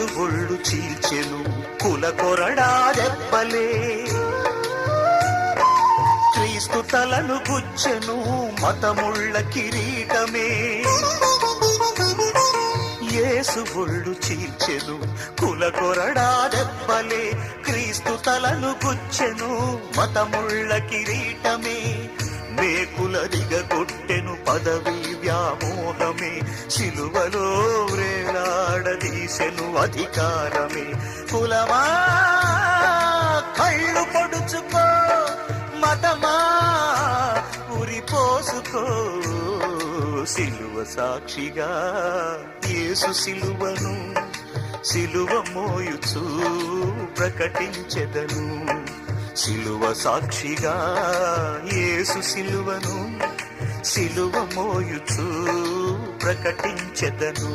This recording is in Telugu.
యేసు ఒళ్ళు చీల్చెను కుల కొరడా దెబ్బలే, క్రీస్తు తలను గుచ్చెను మతముళ్ళ కిరీటమే. యేసు ఒళ్ళు చీల్చెను కుల కొరడా దెబ్బలే, క్రీస్తు తలను గుచ్చెను మతముళ్ళ కిరీటమే. మేకుల దిగగొట్టెను పదవి వ్యామోహమే, శిలువలో వ్రేలాడదీసెను అధికారమే. కులమా కళ్ళు పొడుచుకో, మతమా ఉరిపోసుకో, సిలువ సాక్షిగా యేసు సిలువను సిలువ మోయుచు ప్రకటించెదను. సిలువ సాక్షిగా యేసు సిలువను సిలువ మోయుచు ప్రకటించెదను.